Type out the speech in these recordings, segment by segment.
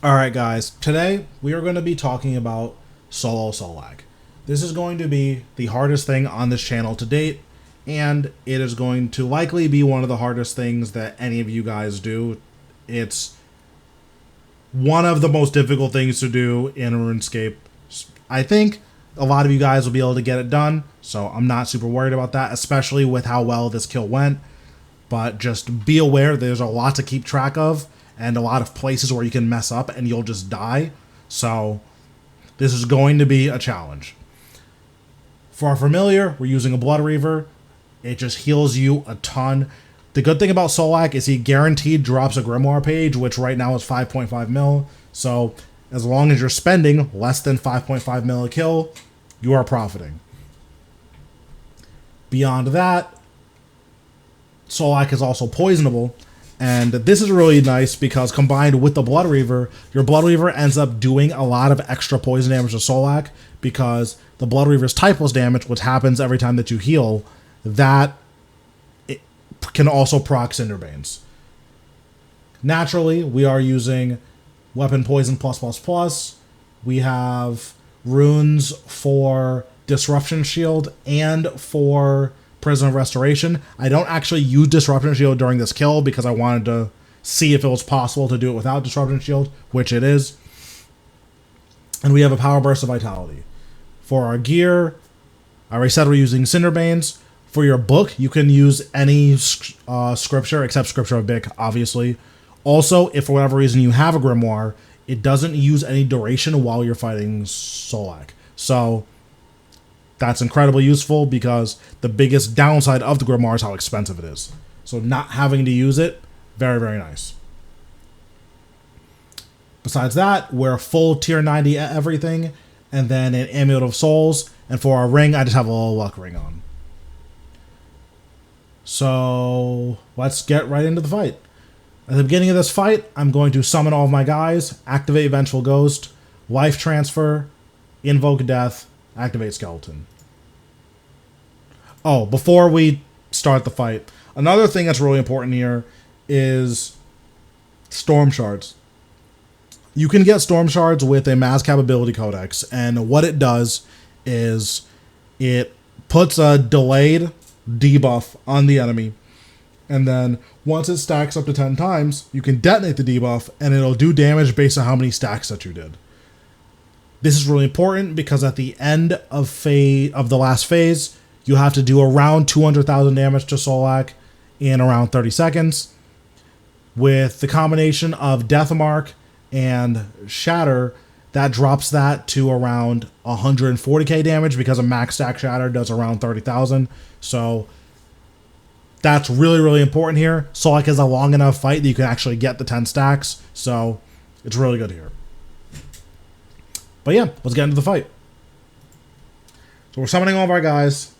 Alright guys, today we are going to be talking about solo Solak. This is going to be the hardest thing on this channel to date, and it is going to likely be one of the hardest things that any of you guys do. It's one of the most difficult things to do in RuneScape. I think a lot of you guys will be able to get it done, so I'm not super worried about that, especially with how well this kill went. But just be aware there's a lot to keep track of, and a lot of places where you can mess up and you'll just die. So this is going to be a challenge. For our familiar, we're using a Blood Reaver. It just heals you a ton. The good thing about Solak is he guaranteed drops a Grimoire page, which right now is 5.5 mil. So as long as you're spending less than 5.5 mil a kill, you are profiting. Beyond that, Solak is also poisonable. And this is really nice because combined with the Blood Reaver, your Blood Reaver ends up doing a lot of extra poison damage to Solak because the Blood Reaver's typeless damage, which happens every time that you heal, that it can also proc Cinderbanes. Naturally, we are using Weapon Poison +++. We have runes for Disruption Shield and for Prison of Restoration. I don't actually use Disruption Shield during this kill because I wanted to see if it was possible to do it without Disruption Shield, which it is. And we have a Power Burst of Vitality. For our gear, I already said we're using Cinderbanes. For your book, you can use any scripture except Scripture of Bic, obviously. Also, if for whatever reason you have a Grimoire, it doesn't use any duration while you're fighting Solak. So that's incredibly useful because the biggest downside of the Grimoire is how expensive it is. So not having to use it, very, very nice. Besides that, we're full tier 90 at everything, and then an Amulet of Souls, and for our ring, I just have a little luck ring on. So let's get right into the fight. At the beginning of this fight, I'm going to summon all of my guys, activate Vengeful Ghost, Life Transfer, Invoke Death, activate Skeleton. Oh, before we start the fight, another thing that's really important here is Storm Shards. You can get Storm Shards with a Mazcap ability codex, and what it does is it puts a delayed debuff on the enemy, and then once it stacks up to 10 times, you can detonate the debuff, and it'll do damage based on how many stacks that you did. This is really important because at the end of the last phase, you have to do around 200,000 damage to Solak in around 30 seconds. With the combination of Deathmark and Shatter, that drops that to around 140k damage because a max stack Shatter does around 30,000. So that's really, really important here. Solak is a long enough fight that you can actually get the 10 stacks. So it's really good here. But yeah, let's get into the fight. So we're summoning all of our guys.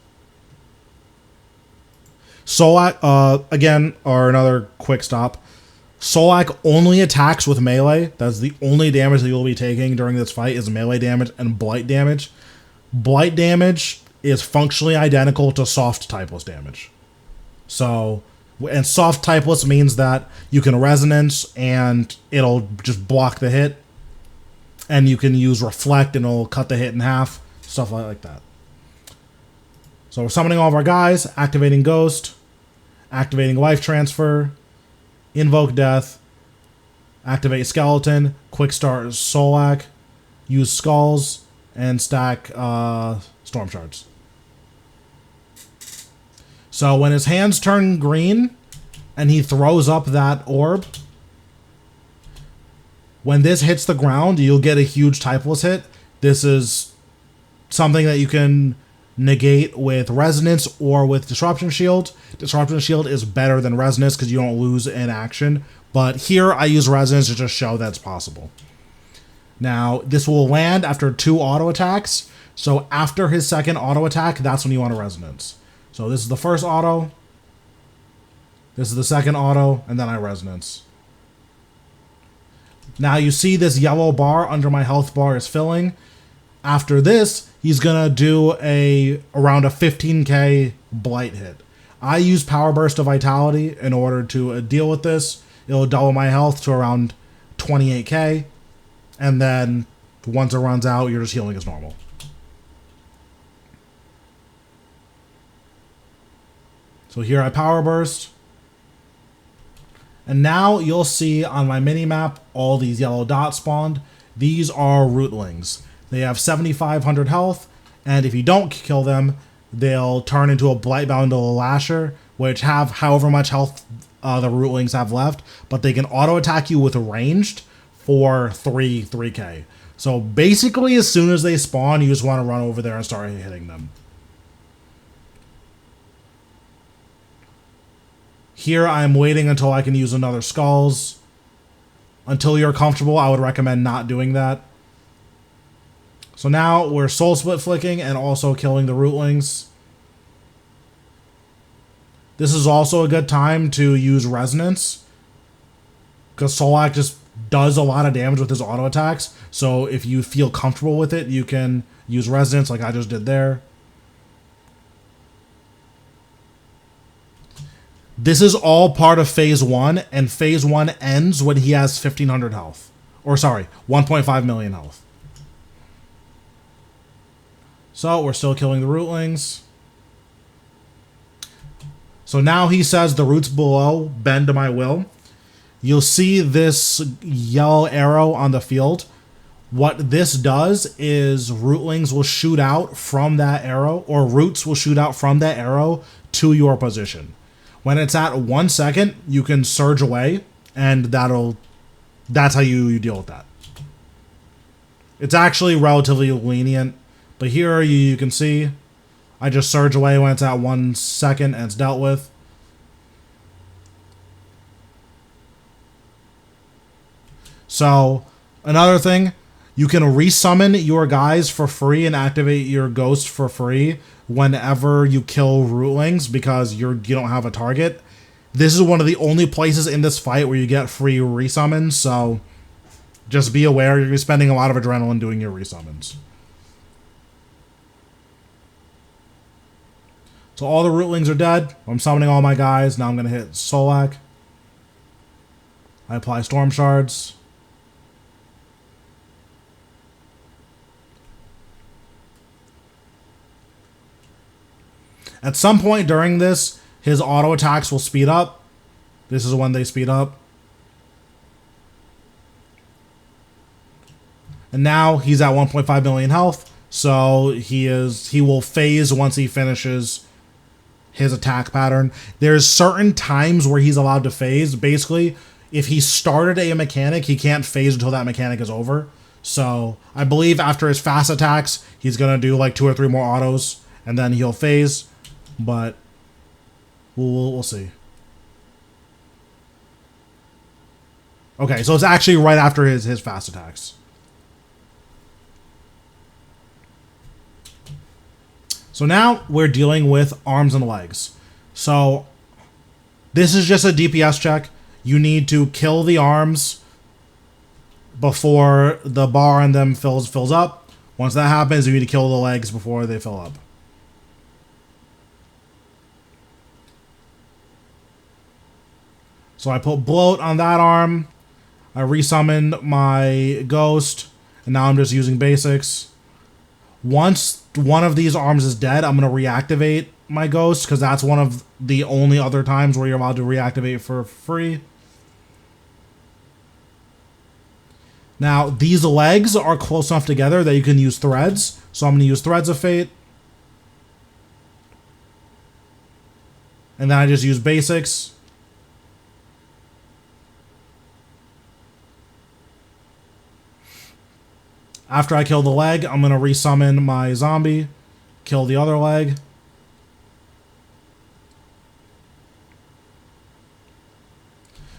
Solak, again, or another quick stop. Solak only attacks with melee. That's the only damage that you'll be taking during this fight is melee damage and blight damage. Blight damage is functionally identical to soft typeless damage. So, and soft typeless means that you can resonance and it'll just block the hit. And you can use Reflect and it'll cut the hit in half. Stuff like that. So we're summoning all of our guys, activating Ghost, activating Life Transfer, Invoke Death, activate Skeleton, Quick Start Solak, use Skulls, and stack Storm Shards. So when his hands turn green and he throws up that orb, when this hits the ground, you'll get a huge typeless hit. This is something that you can negate with Resonance or with Disruption Shield. Disruption Shield is better than Resonance because you don't lose in action. But here I use Resonance to just show that it's possible. Now, this will land after 2 auto attacks. So after his second auto attack, that's when you want a Resonance. So this is the first auto. This is the second auto, and then I Resonance. Now you see this yellow bar under my health bar is filling. After this, he's going to do around a 15k Blight hit. I use Power Burst of Vitality in order to deal with this. It'll double my health to around 28k. And then once it runs out, you're just healing as normal. So here I power burst. And now you'll see on my mini map all these yellow dots spawned. These are rootlings. They have 7,500 health, and if you don't kill them, they'll turn into a Blight Bundle Lasher, which have however much health the rootlings have left, but they can auto attack you with ranged for 3k. So basically, as soon as they spawn, you just want to run over there and start hitting them. Here, I'm waiting until I can use another Skulls. Until you're comfortable, I would recommend not doing that. So now we're soul split flicking and also killing the rootlings. This is also a good time to use Resonance, because Solak just does a lot of damage with his auto attacks. So if you feel comfortable with it, you can use Resonance like I just did there. This is all part of phase 1, and phase 1 ends when he has 1,500 health. Or sorry, 1.5 million health. So we're still killing the rootlings. So now he says the roots below bend to my will. You'll see this yellow arrow on the field. What this does is rootlings will shoot out from that arrow, or roots will shoot out from that arrow to your position. When it's at 1 second, you can surge away, and that's how you deal with that. It's actually relatively lenient, but here you can see I just surge away when it's at 1 second and it's dealt with. So, another thing, you can resummon your guys for free and activate your ghost for free whenever you kill rootlings because you don't have a target. This is one of the only places in this fight where you get free resummons, so just be aware you're spending a lot of adrenaline doing your resummons. So all the rootlings are dead. I'm summoning all my guys. Now I'm going to hit Solak. I apply Storm Shards. At some point during this, his auto attacks will speed up. This is when they speed up. And now he's at 1.5 million health, so he will phase once he finishes his attack pattern. There's certain times where he's allowed to phase. Basically, if he started a mechanic, he can't phase until that mechanic is over. So I believe after his fast attacks, he's going to do like 2 or 3 more autos, and then he'll phase. But we'll see. Okay, so it's actually right after his fast attacks. So now we're dealing with arms and legs. So this is just a DPS check. You need to kill the arms before the bar on them fills up. Once that happens, you need to kill the legs before they fill up. So I put bloat on that arm. I resummoned my ghost, and now I'm just using basics. Once one of these arms is dead, I'm going to reactivate my ghost, because that's one of the only other times where you're allowed to reactivate for free. Now, these legs are close enough together that you can use threads. So I'm going to use Threads of Fate. And then I just use basics. After I kill the leg, I'm going to resummon my zombie, kill the other leg.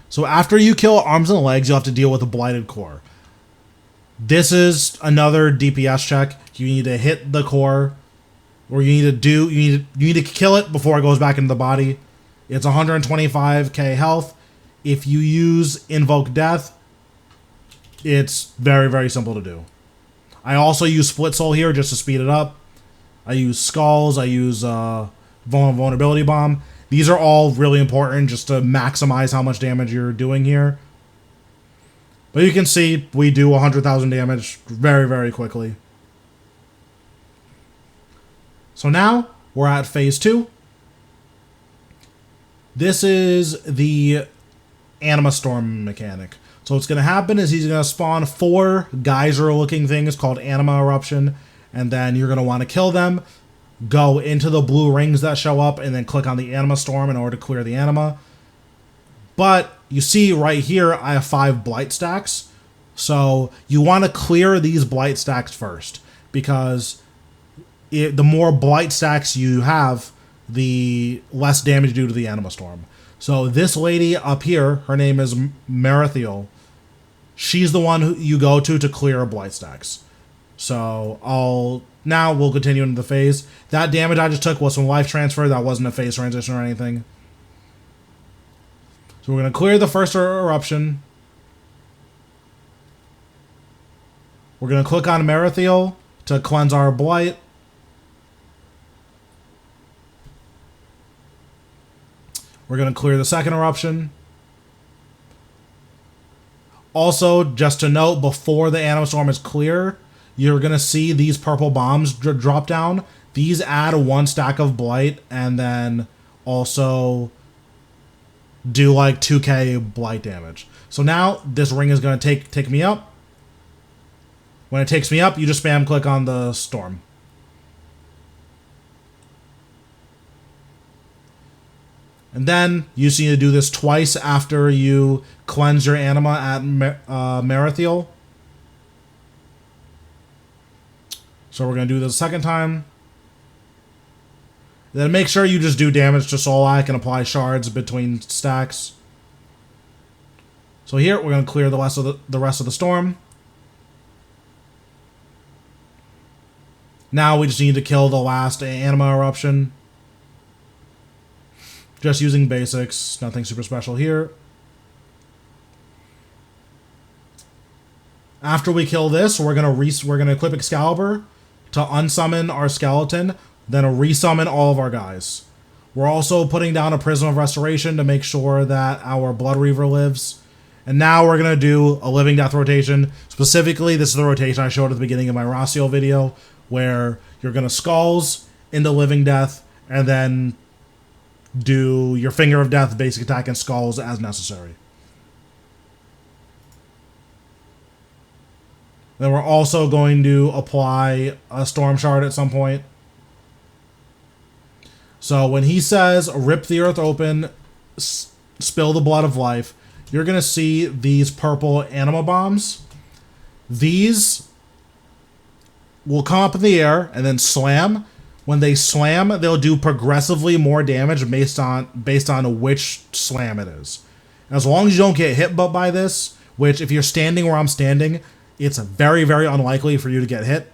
So after you kill arms and legs, you'll have to deal with a blighted core. This is another DPS check. You need to hit the core, or you need to kill it before it goes back into the body. It's 125k health. If you use Invoke Death, it's very, very simple to do. I also use Split Soul here just to speed it up. I use Skulls. I use Vulnerability Bomb. These are all really important just to maximize how much damage you're doing here. But you can see we do 100,000 damage very, very quickly. So now we're at phase 2. This is the Anima Storm mechanic. So what's going to happen is he's going to spawn 4 geyser-looking things called Anima Eruption, and then you're going to want to kill them, go into the blue rings that show up, and then click on the Anima Storm in order to clear the Anima. But you see right here, I have 5 Blight stacks. So you want to clear these Blight stacks first, because the more Blight stacks you have, the less damage due to the Anima Storm. So this lady up here, her name is Marathiel. She's the one who you go to clear Blight stacks. So now we'll continue into the phase. That damage I just took was from life transfer. That wasn't a phase transition or anything. So we're going to clear the first eruption. We're going to click on Marathiel to cleanse our Blight. We're going to clear the second eruption. Also, just to note, before the Anima Storm is clear, you're going to see these purple bombs drop down. These add 1 stack of Blight, and then also do like 2k Blight damage. So now this ring is going to take me up. When it takes me up, you just spam click on the storm. And then you just need to do this twice after you cleanse your anima at Marathiel. So we're going to do this a second time. Then make sure you just do damage to Solak and apply shards between stacks. So here we're going to clear the rest of the storm. Now we just need to kill the last Anima Eruption. Just using basics, nothing super special here. After we kill this, we're gonna equip Excalibur to unsummon our skeleton, then resummon all of our guys. We're also putting down a Prism of Restoration to make sure that our Blood Reaver lives. And now we're gonna do a Living Death rotation. Specifically, this is the rotation I showed at the beginning of my Rossiel video, where you're gonna Skulls into Living Death, and then do your Finger of Death, basic attack, and Skulls as necessary. Then we're also going to apply a Storm Shard at some point. So when he says, rip the earth open, spill the blood of life, you're going to see these purple Anima Bombs. These will come up in the air and then slam. When they slam, they'll do progressively more damage based on which slam it is. As long as you don't get hit by this, which if you're standing where I'm standing, it's very, very unlikely for you to get hit.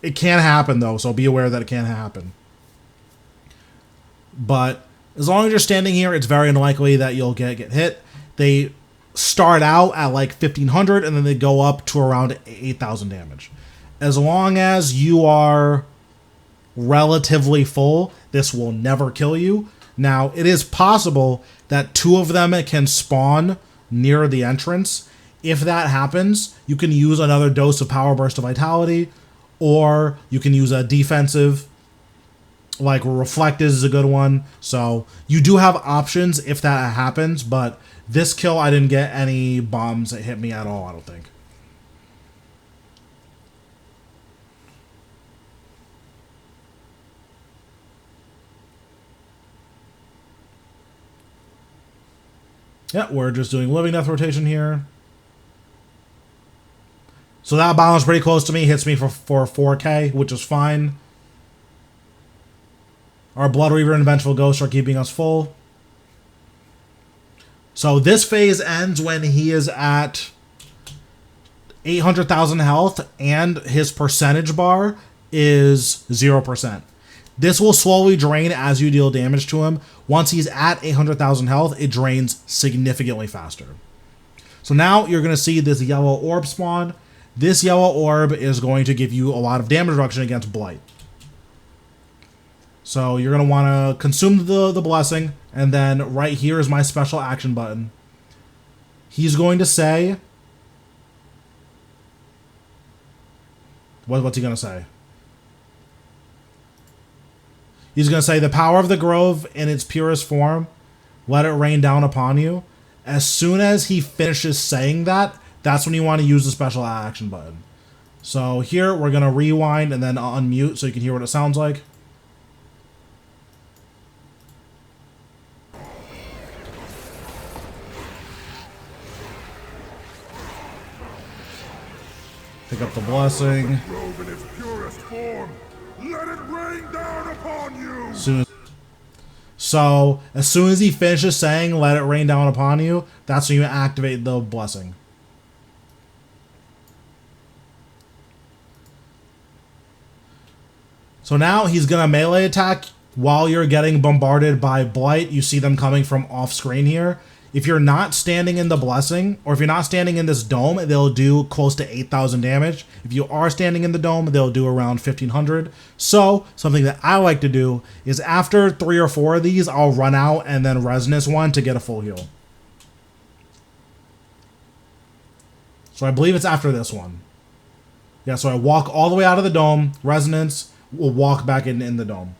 It can happen though, so be aware that it can happen. But as long as you're standing here, it's very unlikely that you'll get hit. They start out at like 1500 and then they go up to around 8000 damage. As long as you are relatively full, this will never kill you. Now, it is possible that 2 of them can spawn near the entrance. If that happens, you can use another dose of Power Burst of Vitality, or you can use a defensive, like Reflect is a good one. So you do have options if that happens, but this kill, I didn't get any bombs that hit me at all, I don't think. Yeah, we're just doing Living Death rotation here. So that bomb is pretty close to me. Hits me for 4k, which is fine. Our Blood Reaver and Vengeful Ghost are keeping us full. So this phase ends when he is at 800,000 health and his percentage bar is 0%. This will slowly drain as you deal damage to him. Once he's at 800,000 health, it drains significantly faster. So now you're going to see this yellow orb spawn. This yellow orb is going to give you a lot of damage reduction against Blight. So you're going to want to consume the blessing, and then right here is my special action button. He's going to say, What's he going to say? He's going to say, the power of the grove in its purest form, let it rain down upon you. As soon as he finishes saying that, that's when you want to use the special action button. So here, we're going to rewind and then unmute so you can hear what it sounds like. Pick up the blessing. In its purest form, let it rain down upon you. So as soon as he finishes saying "let it rain down upon you," that's when you activate the blessing. So now he's gonna melee attack while you're getting bombarded by Blight. You see them coming from off screen here. If you're not standing in the blessing, or if you're not standing in this dome, they'll do close to 8,000 damage. If you are standing in the dome, they'll do around 1,500. So something that I like to do is after 3 or 4 of these, I'll run out and then resonance one to get a full heal. So I believe it's after this one. Yeah, so I walk all the way out of the dome, resonance, we'll walk back in the dome.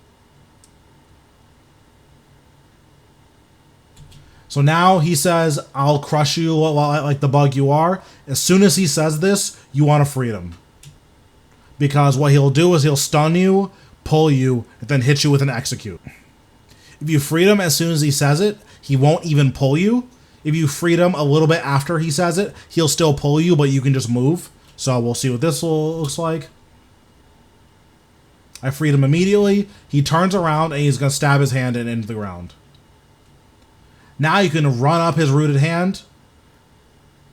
So now he says, I'll crush you like the bug you are. As soon as he says this, you want to freedom. Because what he'll do is he'll stun you, pull you, and then hit you with an execute. If you freed him as soon as he says it, he won't even pull you. If you freed him a little bit after he says it, he'll still pull you, but you can just move. So we'll see what this looks like. I freed him immediately. He turns around and he's going to stab his hand into the ground. Now you can run up his rooted hand.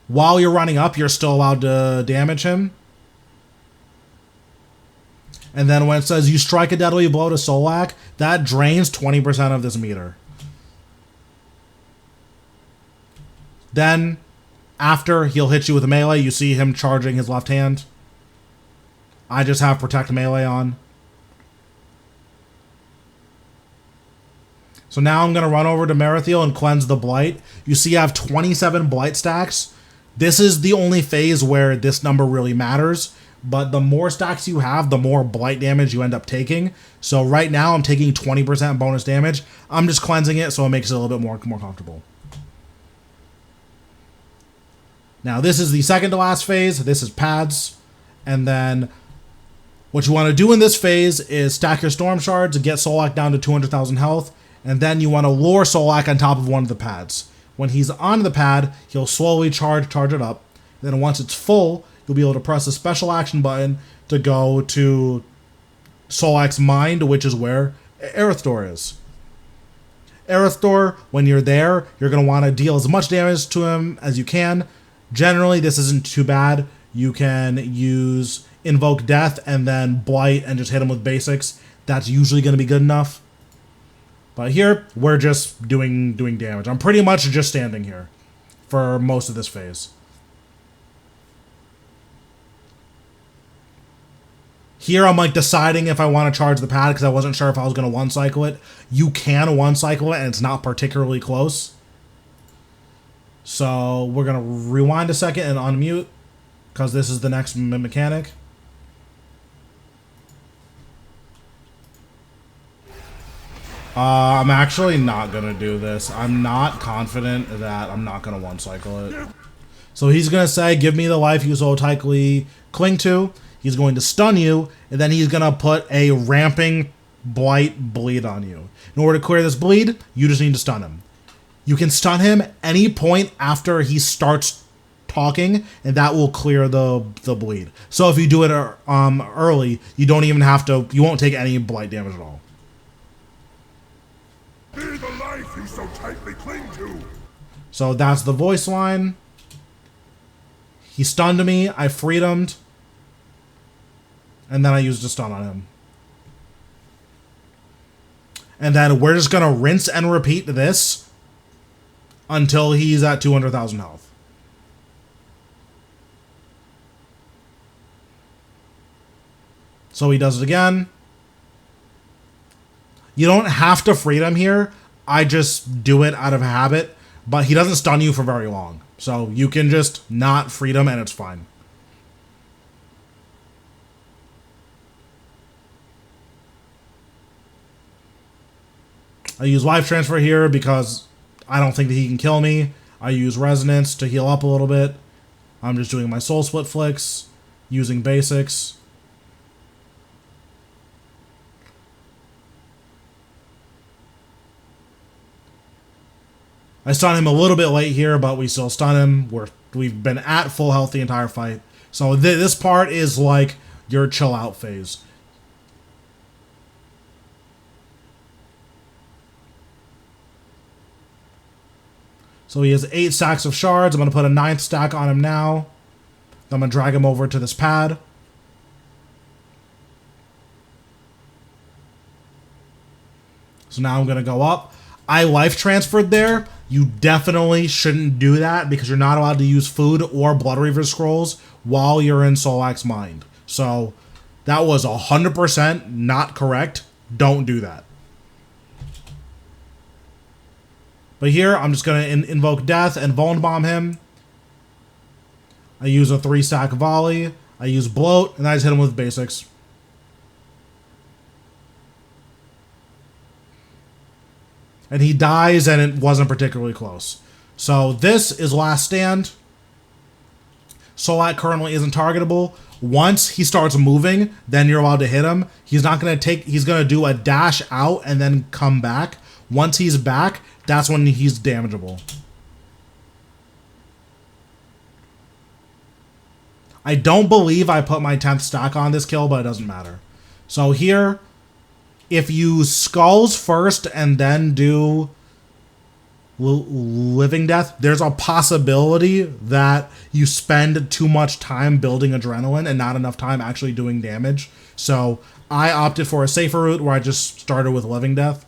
While you're running up, you're still allowed to damage him. And then when it says you strike a deadly blow to Solak, that drains 20% of this meter. Then, after he'll hit you with a melee, you see him charging his left hand. I just have Protect Melee on. So now I'm going to run over to Merithiel and cleanse the Blight. You see I have 27 Blight stacks. This is the only phase where this number really matters. But the more stacks you have, the more Blight damage you end up taking. So right now I'm taking 20% bonus damage. I'm just cleansing it so it makes it a little bit more comfortable. Now this is the second to last phase. This is pads. And then what you want to do in this phase is stack your Storm Shards and get Solak down to 200,000 health. And then you want to lure Solak on top of one of the pads. When he's on the pad, he'll slowly charge it up. Then once it's full, you'll be able to press the special action button to go to Solak's mind, which is where Erethdor is. Erethdor, when you're there, you're going to want to deal as much damage to him as you can. Generally, this isn't too bad. You can use Invoke Death and then Blight and just hit him with basics. That's usually going to be good enough. But here, we're just doing damage. I'm pretty much just standing here for most of this phase. Here, I'm like deciding if I want to charge the pad because I wasn't sure if I was going to one-cycle it. You can one-cycle it, and it's not particularly close. So we're going to rewind a second and unmute because this is the next mechanic. I'm actually not going to do this. I'm not confident that I'm not going to one-cycle it. So he's going to say, give me the life you so tightly cling to. He's going to stun you, and then he's going to put a ramping Blight bleed on you. In order to clear this bleed, you just need to stun him. You can stun him any point after he starts talking, and that will clear the bleed. So if you do it early, you don't even have to, you won't take any Blight damage at all. Be the life you so tightly cling to. So that's the voice line. He stunned me, I freed him, and then I used a stun on him. And then we're just going to rinse and repeat this until he's at 200,000 health. So he does it again. You don't have to free him here. I just do it out of habit. But he doesn't stun you for very long. So you can just not free him and it's fine. I use life transfer here because I don't think that he can kill me. I use resonance to heal up a little bit. I'm just doing my soul split flicks, using basics. I stun him a little bit late here, but we still stun him. We've been at full health the entire fight. So this part is like your chill out phase. So he has 8 stacks of shards. I'm going to put a 9th stack on him now. I'm going to drag him over to this pad. So now I'm going to go up. I life transferred there. You definitely shouldn't do that because you're not allowed to use food or Blood Reaver scrolls while you're in Solak's mind. So that was 100% not correct. Don't do that. But here, I'm just going to invoke Death and Vuln Bomb him. I use a 3-stack volley. I use Bloat, and I just hit him with basics. And he dies, and it wasn't particularly close. So this is Last Stand. Solak currently isn't targetable. Once he starts moving, then you're allowed to hit him. He's not going to take... He's going to do a dash out and then come back. Once he's back, that's when he's damageable. I don't believe I put my 10th stack on this kill, but it doesn't matter. So here, if you skulls first and then do living death, there's a possibility that you spend too much time building adrenaline and not enough time actually doing damage. So I opted for a safer route where I just started with living death.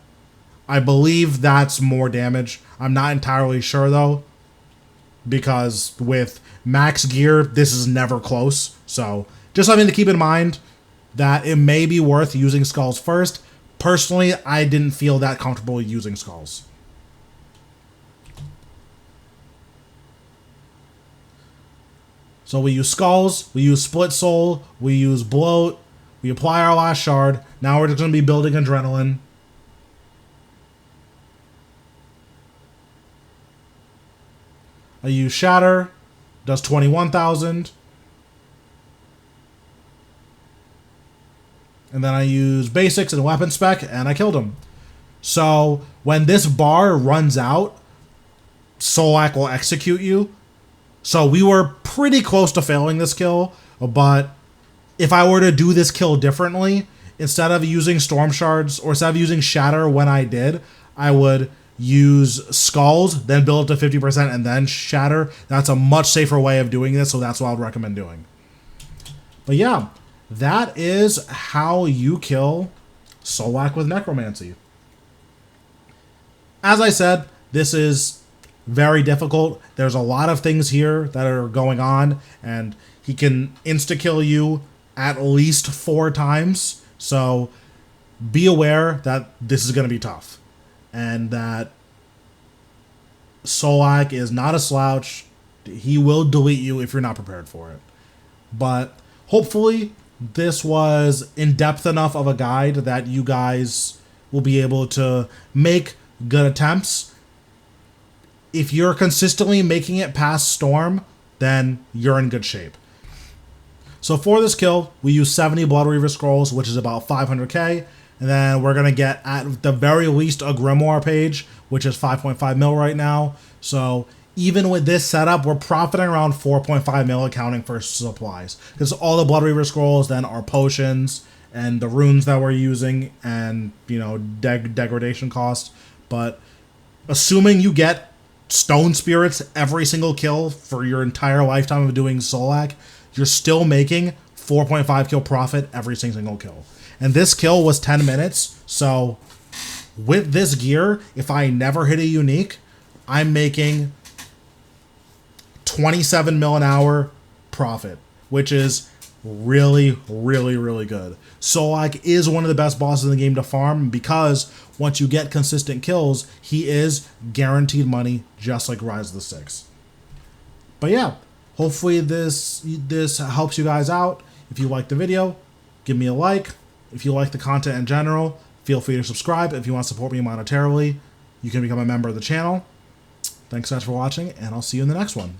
I believe that's more damage. I'm not entirely sure though, because with max gear, this is never close. So just something to keep in mind, that it may be worth using skulls first. Personally, I didn't feel that comfortable using skulls. So we use skulls, we use split soul, we use bloat, we apply our last shard. Now we're just going to be building adrenaline. I use Shatter, does 21,000. And then I use basics and weapon spec, and I killed him. So when this bar runs out, Solak will execute you. So we were pretty close to failing this kill, but if I were to do this kill differently, instead of using Storm Shards, or instead of using Shatter when I did, I would use Skulls, then build it to 50%, and then Shatter. That's a much safer way of doing this, so that's what I would recommend doing. But yeah, that is how you kill Solak with Necromancy. As I said, this is very difficult. There's a lot of things here that are going on, and he can insta-kill you at least 4 times, so be aware that this is going to be tough. And that Solak is not a slouch. He will delete you if you're not prepared for it. But hopefully this was in-depth enough of a guide that you guys will be able to make good attempts. If you're consistently making it past Storm, then you're in good shape. So for this kill, we use 70 Blood Reaver Scrolls, which is about 500k. And then we're going to get, at the very least, a Grimoire page, which is 5.5 mil right now. So even with this setup, we're profiting around 4.5 mil accounting for supplies. Because all the Blood Reaver Scrolls then are potions and the runes that we're using and, you know, degradation cost. But assuming you get Stone Spirits every single kill for your entire lifetime of doing Solak, you're still making 4.5 kill profit every single kill. And this kill was 10 minutes, so with this gear, if I never hit a unique, I'm making 27 mil an hour profit, which is really, really, really good. Solak is one of the best bosses in the game to farm because once you get consistent kills, he is guaranteed money, just like Rise of the Six. But yeah, hopefully this helps you guys out. If you like the video, give me a like. If you like the content in general, Feel free to subscribe if you want to support me monetarily. You can become a member of the channel. Thanks guys for watching, and I'll see you in the next one.